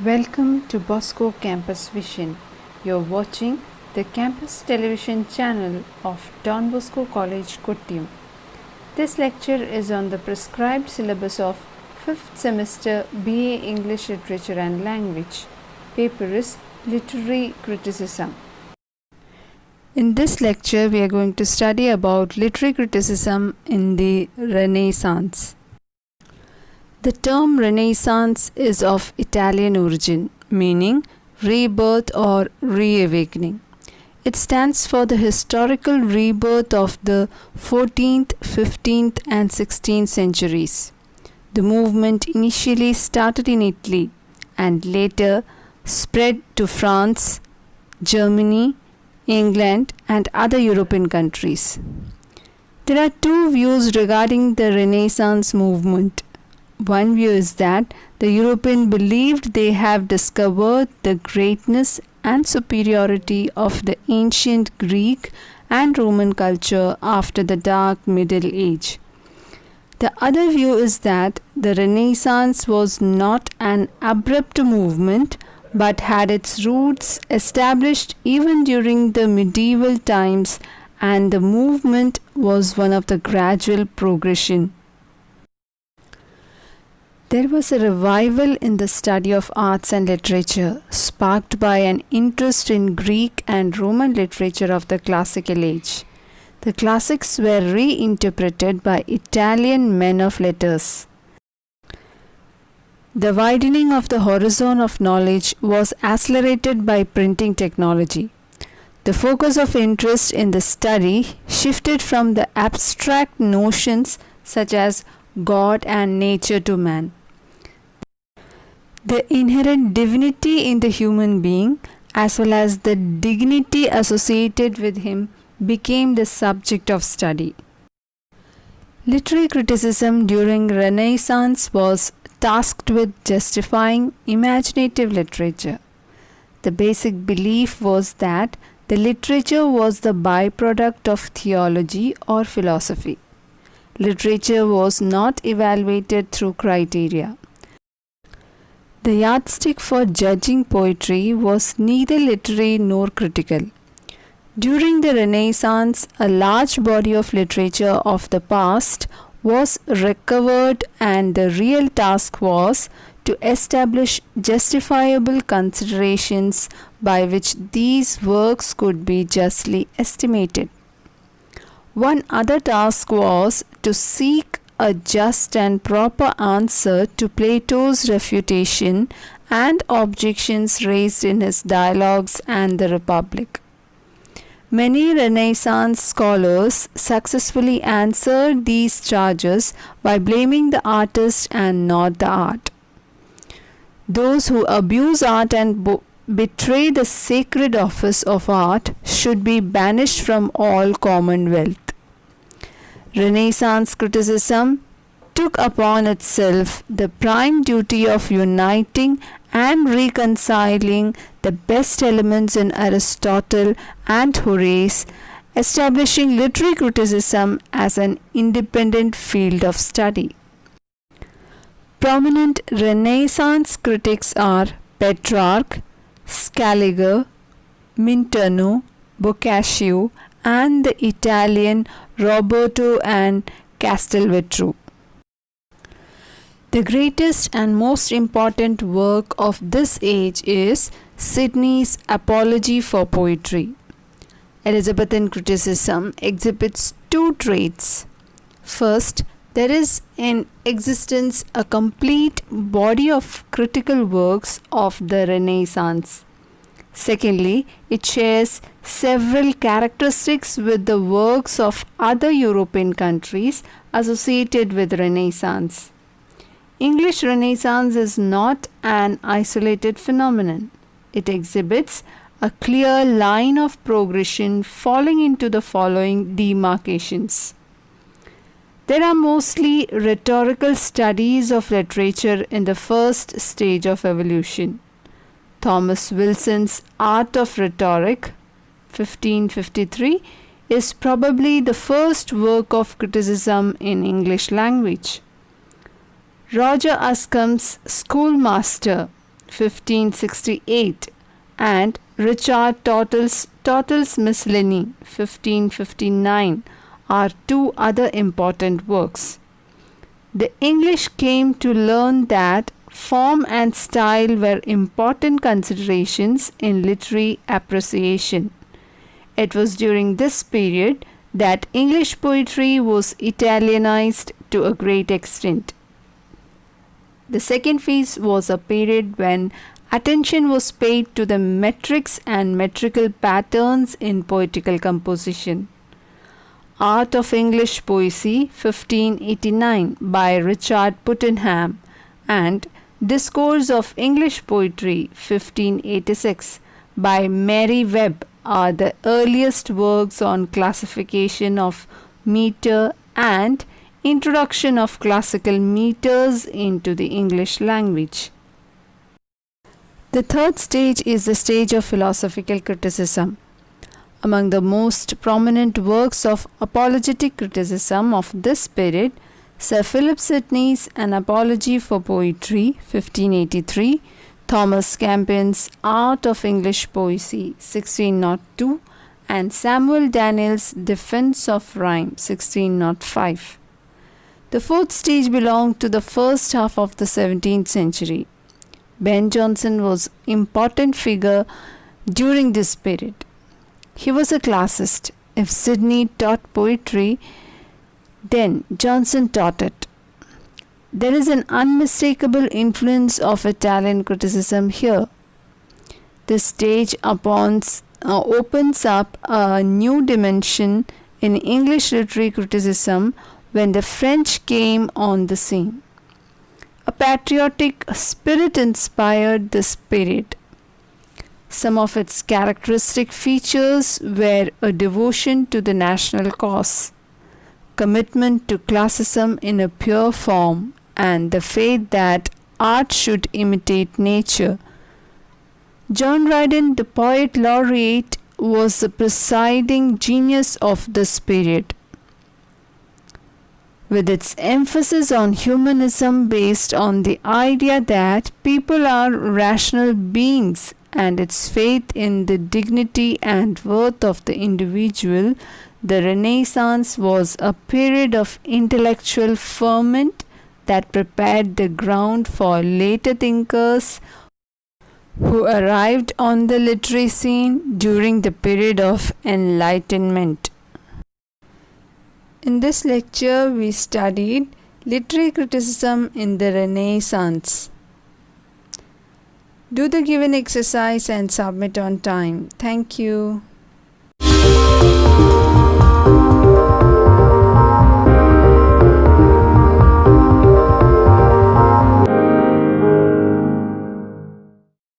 Welcome to Bosco Campus Vision. You're watching the campus television channel of Don Bosco College, Kottayam. This lecture is on the prescribed syllabus of 5th semester BA English Literature and Language. Paper is Literary Criticism. In this lecture, we are going to study about literary criticism in the Renaissance. The term Renaissance is of Italian origin, meaning rebirth or reawakening. It stands for the historical rebirth of the 14th, 15th and 16th centuries. The movement initially started in Italy and later spread to France, Germany, England and other European countries. There are two views regarding the Renaissance movement. One view is that the Europeans believed they have discovered the greatness and superiority of the ancient Greek and Roman culture after the Dark Middle Age. The other view is that the Renaissance was not an abrupt movement but had its roots established even during the medieval times, and the movement was one of the gradual progression. There was a revival in the study of arts and literature, sparked by an interest in Greek and Roman literature of the classical age. The classics were reinterpreted by Italian men of letters. The widening of the horizon of knowledge was accelerated by printing technology. The focus of interest in the study shifted from the abstract notions such as God and nature to man. The inherent divinity in the human being, as well as the dignity associated with him, became the subject of study. Literary criticism during Renaissance was tasked with justifying imaginative literature. The basic belief was that the literature was the byproduct of theology or philosophy. Literature was not evaluated through criteria. The yardstick for judging poetry was neither literary nor critical. During the Renaissance, a large body of literature of the past was recovered, and the real task was to establish justifiable considerations by which these works could be justly estimated. One other task was to seek a just and proper answer to Plato's refutation and objections raised in his Dialogues and the Republic. Many Renaissance scholars successfully answered these charges by blaming the artist and not the art. Those who abuse art and betray the sacred office of art should be banished from all commonwealth. Renaissance criticism took upon itself the prime duty of uniting and reconciling the best elements in Aristotle and Horace, establishing literary criticism as an independent field of study. Prominent Renaissance critics are Petrarch, Scaliger, Minturno, Boccaccio, and the Italian Roberto and Castelvetro. The greatest and most important work of this age is Sidney's Apology for Poetry. Elizabethan criticism exhibits two traits. First, there is in existence a complete body of critical works of the Renaissance. Secondly, it shares several characteristics with the works of other European countries associated with Renaissance. English Renaissance is not an isolated phenomenon. It exhibits a clear line of progression falling into the following demarcations. There are mostly rhetorical studies of literature in the first stage of evolution. Thomas Wilson's Art of Rhetoric, 1553, is probably the first work of criticism in English language. Roger Ascham's Schoolmaster, 1568, and Richard Tottle's Miscellany 1559 are two other important works. The English came to learn that form and style were important considerations in literary appreciation. It was during this period that English poetry was Italianized to a great extent. The second phase was a period when attention was paid to the metrics and metrical patterns in poetical composition. Art of English Poesy 1589 by Richard Puttenham and Discourse of English Poetry 1586 by Mary Webb are the earliest works on classification of meter and introduction of classical meters into the English language. The third stage is the stage of philosophical criticism. Among the most prominent works of apologetic criticism of this period, Sir Philip Sidney's An Apology for Poetry 1583, Thomas Campion's Art of English Poesy 1602, and Samuel Daniel's Defense of Rhyme 1605. The fourth stage belonged to the first half of the 17th century. Ben Jonson was an important figure during this period. He was a classicist. If Sidney taught poetry, then Jonson taught it. There is an unmistakable influence of Italian criticism here. This stage opens up a new dimension in English literary criticism when the French came on the scene. A patriotic spirit inspired this period. Some of its characteristic features were a devotion to the national cause, commitment to classicism in a pure form, and the faith that art should imitate nature. John Dryden, the poet laureate, was the presiding genius of this period. With its emphasis on humanism based on the idea that people are rational beings and its faith in the dignity and worth of the individual, the Renaissance was a period of intellectual ferment that prepared the ground for later thinkers who arrived on the literary scene during the period of Enlightenment. In this lecture, we studied literary criticism in the Renaissance. Do the given exercise and submit on time. Thank you.